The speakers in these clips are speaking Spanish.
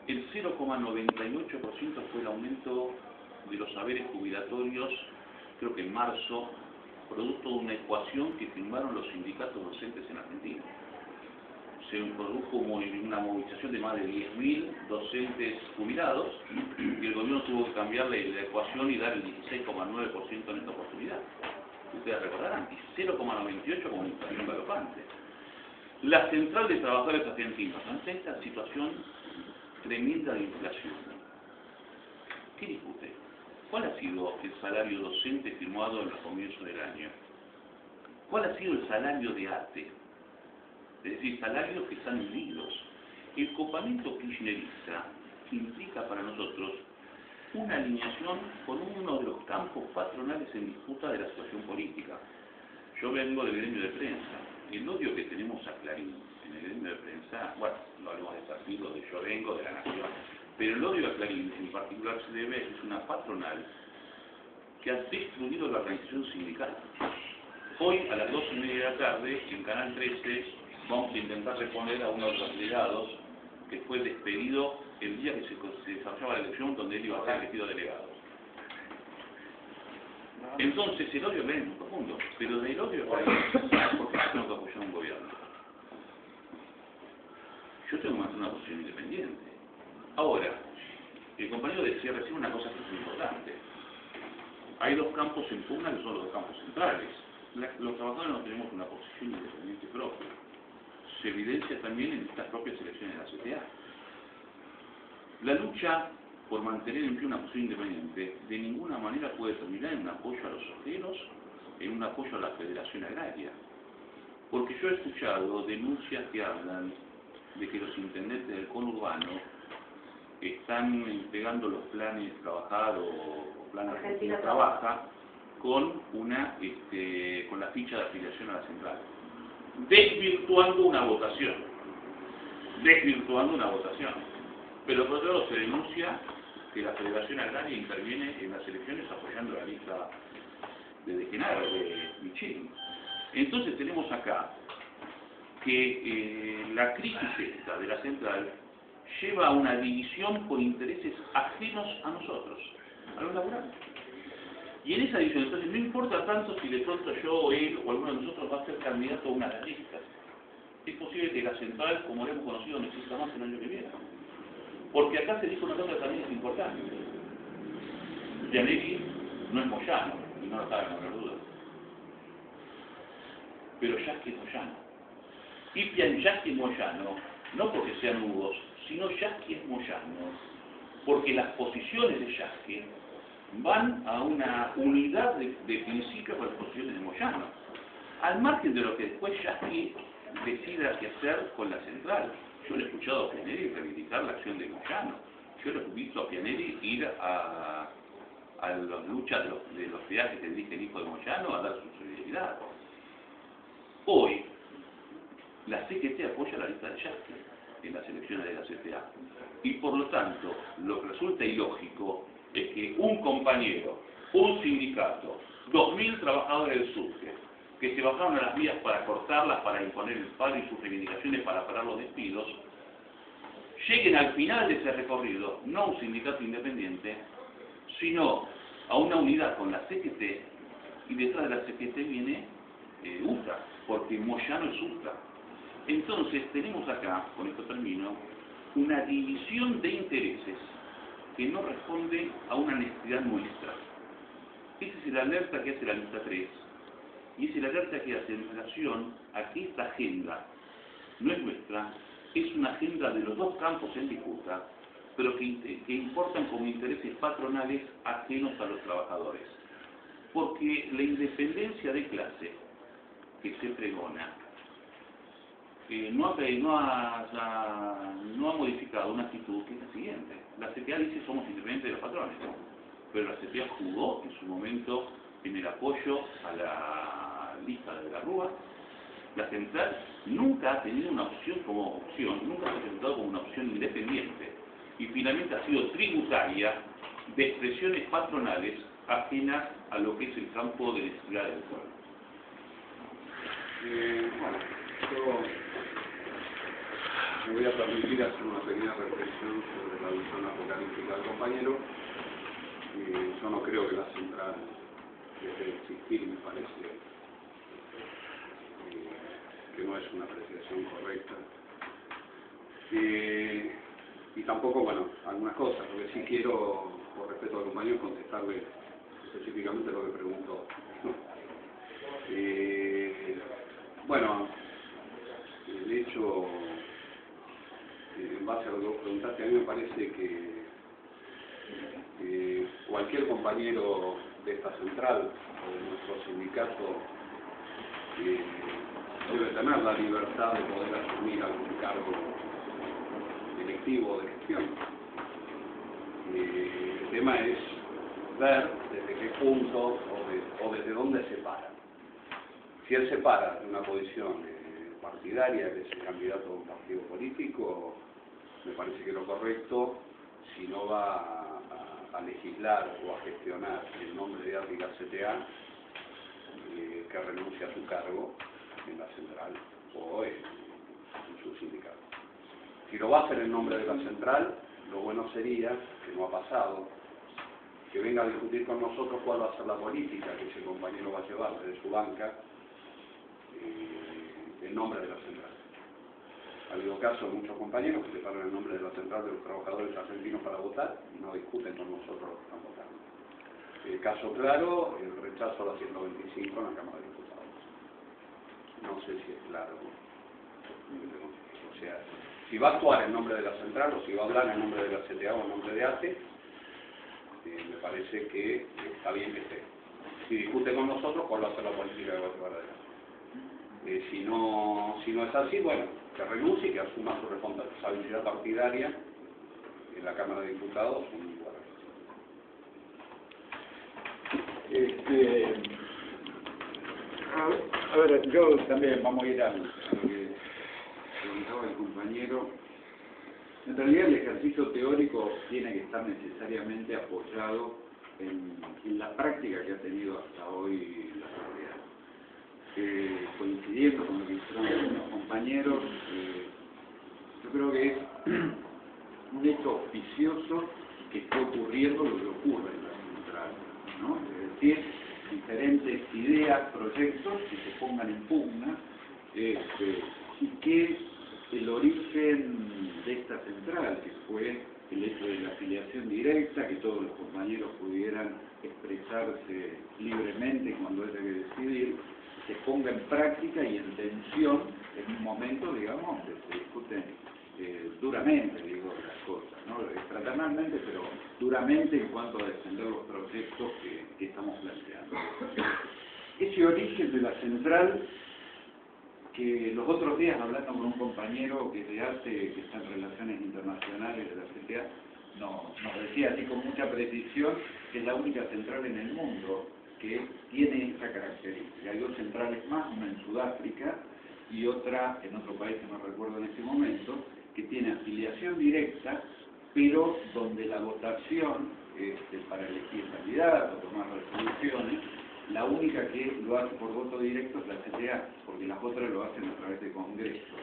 el 0,98% fue el aumento de los saberes jubilatorios, creo que en marzo, producto de una ecuación que firmaron los sindicatos docentes en Argentina. Se produjo una movilización de más de 10.000 docentes jubilados y el gobierno tuvo que cambiarle la ecuación y dar el 16,9% en esta oportunidad. Ustedes recordarán, 0,98 como inflación galopante. La Central de Trabajadores Argentinos, ante esta situación tremenda de inflación, ¿qué discute? ¿Cuál ha sido el salario docente firmado en los comienzos del año? ¿Cuál ha sido el salario de ATE? Es decir, salarios que están medidos. El copamiento kirchnerista implica para nosotros una alineación con uno de los campos patronales en disputa de la situación política. Yo vengo del gremio de prensa. El odio que tenemos a Clarín en el gremio de prensa, bueno, no hablemos de partido, de yo vengo, de la nación, pero el odio a Clarín en particular se debe a una patronal que ha destruido la organización sindical. Hoy a las 2:30 de la tarde, en Canal 13, vamos a intentar responder a uno de los delegados que fue despedido el día que se desarrollaba la elección donde él iba a ser elegido delegado. Entonces el odio es muy profundo, pero del odio ¿por qué tengo que apoyar a un gobierno? Yo tengo que mantener una posición independiente. Ahora, el compañero decía recién una cosa que es muy importante. Hay dos campos en pugna que son los dos campos centrales. Los trabajadores no tenemos una posición independiente propia. Se evidencia también en estas propias elecciones de la CTA. La lucha por mantener en pie una posición independiente de ninguna manera puede terminar en un apoyo a los obreros, en un apoyo a la Federación Agraria. Porque yo he escuchado denuncias que hablan de que los intendentes del conurbano están entregando los planes de trabajar o planes Argentina Trabaja con con la ficha de afiliación a la central, desvirtuando una votación. Pero por otro lado se denuncia que la Federación Agraria interviene en las elecciones apoyando la lista de Genaro, de Micheli. Entonces tenemos acá que la crisis esta de la central lleva a una división por intereses ajenos a nosotros, a los laburantes. Y en esa división, entonces, no importa tanto si de pronto yo o él o alguno de nosotros va a ser candidato a una de las listas. Es posible que la central, como lo hemos conocido, no exista más el año que viene. Porque acá se dijo una cosa que también es importante. Pianelli no es Moyano, y no lo saben, no lo duda. Pero Yasky es Moyano. Y Yasky es Moyano, no porque sean nudos, sino Yasky es Moyano, porque las posiciones de Yasky van a una unidad de principio con las posiciones de Moyano, al margen de lo que después Yasky decida qué hacer con la central. Yo le he escuchado a Pianelli reivindicar la acción de Moyano. Yo lo he visto a Pianelli ir a las luchas de los viajes que dirige el hijo de Moyano a dar su solidaridad. Hoy, la CGT apoya la lista de Yasky en las elecciones de la CTA. Y por lo tanto, lo que resulta ilógico es que un compañero, un sindicato, 2.000 trabajadores del subte, que se bajaron a las vías para cortarlas, para imponer el paro y sus reivindicaciones para parar los despidos, lleguen al final de ese recorrido, no a un sindicato independiente, sino a una unidad con la CGT, y detrás de la CGT viene UTA, porque Moyano es UTA. Entonces tenemos acá, con esto termino, una división de intereses que no responde a una necesidad nuestra. Ese es el alerta que hace la lista 3. Y es el alerta que hace en relación a que esta agenda no es nuestra, es una agenda de los dos campos en disputa, pero que importan como intereses patronales ajenos a los trabajadores. Porque la independencia de clase que se pregona no ha modificado una actitud que es la siguiente. La CTA dice somos independientes de los patrones, pero la CTA jugó en su momento en el apoyo a la lista de la Rúa. La central nunca ha tenido una opción como opción, nunca se ha presentado como una opción independiente y finalmente ha sido tributaria de expresiones patronales ajenas a lo que es el campo de necesidad del pueblo. Bueno, yo Me voy a permitir hacer una pequeña reflexión sobre la visión apocalíptica del compañero. Yo no creo que la central debe existir, me parece que no es una apreciación correcta. Y tampoco, bueno, algunas cosas, lo que sí quiero, por respeto al compañero, contestarle específicamente lo que preguntó. Bueno, el hecho, en base a lo que vos preguntaste, a mí me parece que cualquier compañero de esta central o de nuestro sindicato debe tener la libertad de poder asumir algún cargo electivo de gestión. El tema es ver desde qué punto o desde dónde se para. Si él se para de una posición partidaria, que es el candidato de un partido político, me parece que lo correcto, si no va a legislar o a gestionar en nombre de Ática CTA, que renuncie a su cargo en la central o en su sindicato. Si lo va a hacer en nombre de la central, lo bueno sería, que no ha pasado, que venga a discutir con nosotros cuál va a ser la política que ese compañero va a llevar desde su banca en nombre de la central. Ha habido casos de muchos compañeros que se paran en nombre de la central de los trabajadores argentinos para votar y no discuten con nosotros lo que están votando. El caso claro, el rechazo a la 125 en la Cámara de Diputados. No sé si es claro. O sea, si va a actuar en nombre de la central o si va a hablar en nombre de la CTA o en nombre de ATE, me parece que está bien que esté. Si discute con nosotros, ¿cuál va a ser la política que va a llevar adelante? Si no es así, bueno, que renuncie y que asuma su responsabilidad partidaria en la Cámara de Diputados. A ver, yo también vamos a ir a lo que preguntaba el compañero. En realidad el ejercicio teórico tiene que estar necesariamente apoyado en la práctica que ha tenido hasta hoy la sociedad. Coincidiendo con lo que hicieron algunos compañeros, yo creo que es un hecho auspicioso que esté ocurriendo lo que ocurre en la central, ¿no? Es decir, diferentes ideas, proyectos que se pongan en pugna y que el origen de esta central, que fue el hecho de la afiliación directa, que todos los compañeros pudieran expresarse libremente cuando haya que decidir, se ponga en práctica y en tensión en un momento, digamos, donde se discuten duramente, digo, las cosas, ¿no? Fraternalmente, pero duramente en cuanto a defender los proyectos que estamos planteando. Ese origen de la central, que los otros días, hablando con un compañero que es de arte, que está en relaciones internacionales de la CTA, nos decía así con mucha precisión que es la única central en el mundo que tiene esa característica. Hay dos centrales más, una en Sudáfrica y otra en otro país que no recuerdo en este momento, que tiene afiliación directa, pero donde la votación para elegir candidatos, tomar resoluciones, la única que lo hace por voto directo es la CTA, porque las otras lo hacen a través de congresos.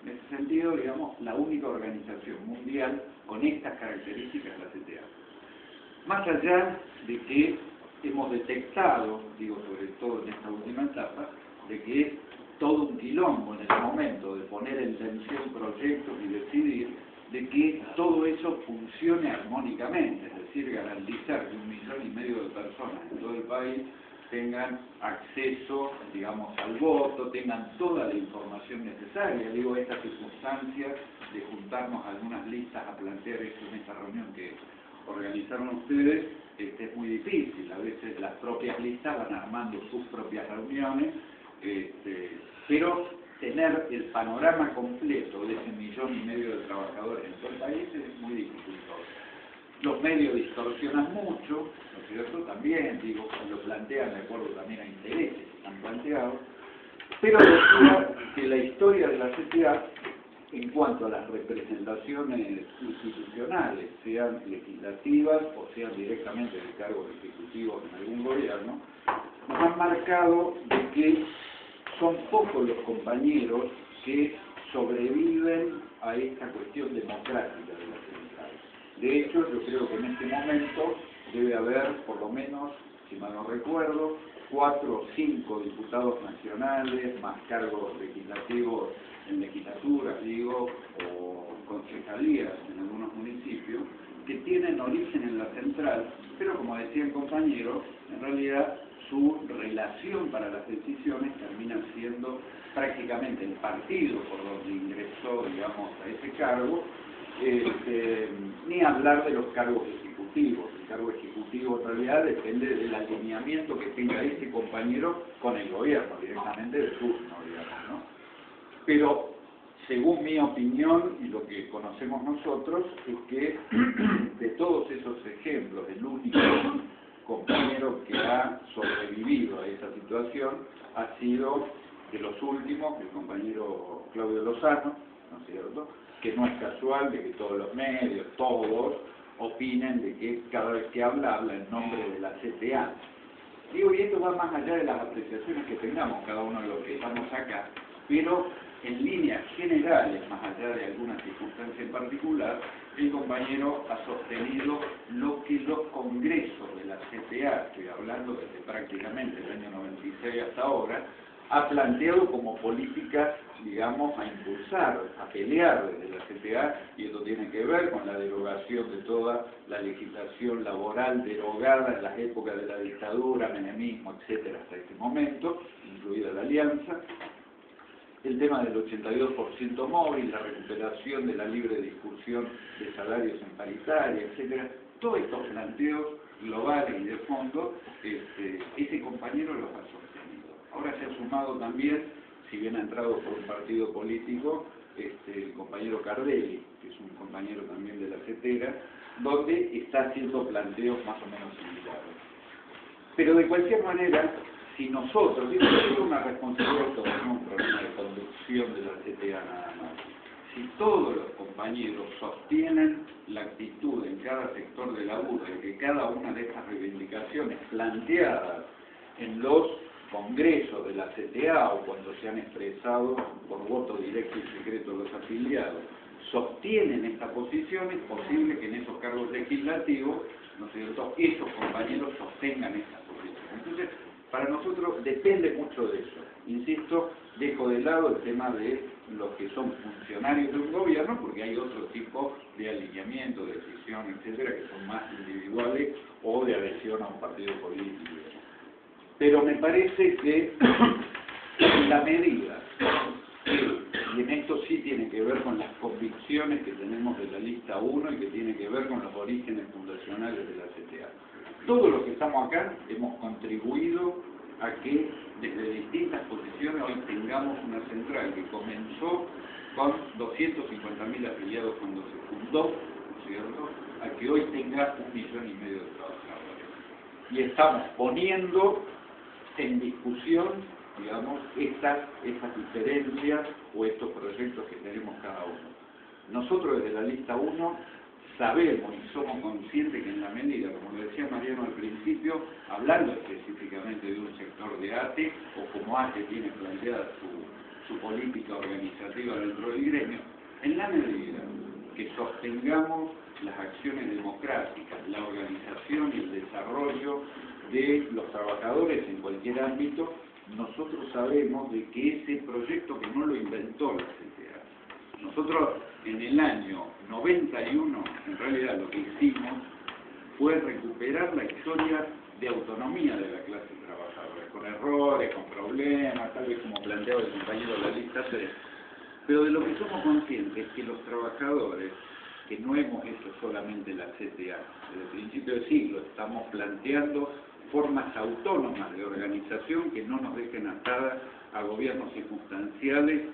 En ese sentido, digamos, la única organización mundial con estas características es la CTA. Más allá de que hemos detectado, digo sobre todo en esta última etapa, de que es todo un quilombo en el momento de poner en tensión proyectos y decidir de que todo eso funcione armónicamente, es decir, garantizar que 1,5 millones de personas en todo el país tengan acceso, digamos, al voto, tengan toda la información necesaria. Digo, esta circunstancia de juntarnos algunas listas a plantear esto en esta reunión que organizaron ustedes, es muy difícil. A veces las propias listas van armando sus propias reuniones, pero tener el panorama completo de ese 1,5 millones de trabajadores en todo el país es muy dificultoso. Los medios distorsionan mucho, ¿no es cierto? También, digo, lo plantean de acuerdo también a intereses que están planteados, pero decía que la historia de la CTA, en cuanto a las representaciones institucionales, sean legislativas o sean directamente de cargos ejecutivos en algún gobierno, nos han marcado de que son pocos los compañeros que sobreviven a esta cuestión democrática de la central. De hecho, yo creo que en este momento debe haber, por lo menos, si mal no recuerdo, 4 o 5 diputados nacionales, más cargos legislativos en legislaturas, digo, o concejalías en algunos municipios, que tienen origen en la central, pero como decía el compañero, en realidad su relación para las decisiones termina siendo prácticamente el partido por donde ingresó, digamos, a ese cargo, ni hablar de los cargos ejecutivos. El cargo ejecutivo en realidad depende del alineamiento que tenga ese compañero con el gobierno, directamente de turno, digamos, ¿no? Pero, según mi opinión y lo que conocemos nosotros, es que de todos esos ejemplos, el único compañero que ha sobrevivido a esa situación ha sido, de los últimos, el compañero Claudio Lozano, ¿no es cierto?, que no es casual de que todos los medios, todos, opinen de que cada vez que habla en nombre de la CTA. Digo, y esto va más allá de las apreciaciones que tengamos cada uno de los que estamos acá, pero en líneas generales, más allá de alguna circunstancia en particular, el compañero ha sostenido lo que los congresos de la CTA, estoy hablando desde prácticamente el año 96 hasta ahora, ha planteado como políticas, digamos, a impulsar, a pelear desde la CTA, y esto tiene que ver con la derogación de toda la legislación laboral derogada en las épocas de la dictadura, menemismo, etcétera, hasta este momento, incluida la Alianza, el tema del 82% móvil, la recuperación de la libre discusión de salarios en paritaria, etcétera, todos estos planteos globales y de fondo, ese compañero los ha sostenido. Ahora se ha sumado también, si bien ha entrado por un partido político, el compañero Cardelli, que es un compañero también de la CETERA, donde está haciendo planteos más o menos similares. Pero de cualquier manera, si nosotros, digo que es una responsabilidad de todos, no un problema de conducción de la CTA nada más, si todos los compañeros sostienen la actitud en cada sector de laburo de que cada una de estas reivindicaciones planteadas en los congresos de la CTA o cuando se han expresado por voto directo y secreto los afiliados, sostienen esta posición, es posible que en esos cargos legislativos, ¿no es cierto?, esos compañeros sostengan esta posición. Entonces, para nosotros depende mucho de eso. Insisto, dejo de lado el tema de los que son funcionarios de un gobierno, porque hay otro tipo de alineamiento, de decisión, etcétera, que son más individuales o de adhesión a un partido político. Pero me parece que en la medida que, y en esto sí tiene que ver con las convicciones que tenemos de la lista 1 y que tiene que ver con los orígenes fundacionales de la CTA. Todos los que estamos acá hemos contribuido a que desde distintas posiciones hoy tengamos una central que comenzó con 250.000 afiliados cuando se fundó, ¿cierto?, a que hoy tenga 1,5 millones de trabajadores. Y estamos poniendo en discusión, digamos, estas diferencias o estos proyectos que tenemos cada uno. Nosotros desde la lista 1 sabemos y somos conscientes que en la medida, como lo decía Mariano al principio, hablando específicamente de un sector de ATE, o como ATE tiene planteada su política organizativa dentro del gremio, en la medida que sostengamos las acciones democráticas, la organización y el desarrollo de los trabajadores en cualquier ámbito, nosotros sabemos de que ese proyecto que no lo inventó la CTA. Nosotros en el año 91, en realidad lo que hicimos fue recuperar la historia de autonomía de la clase trabajadora, con errores, con problemas, tal vez como planteaba el compañero de la lista 3. Pero de lo que somos conscientes es que los trabajadores, que no hemos hecho solamente la CTA, desde el principio del siglo estamos planteando formas autónomas de organización que no nos dejen atadas a gobiernos circunstanciales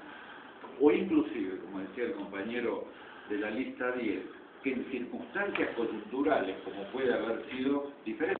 o inclusive, como decía el compañero de la lista 10, que en circunstancias coyunturales, como puede haber sido diferente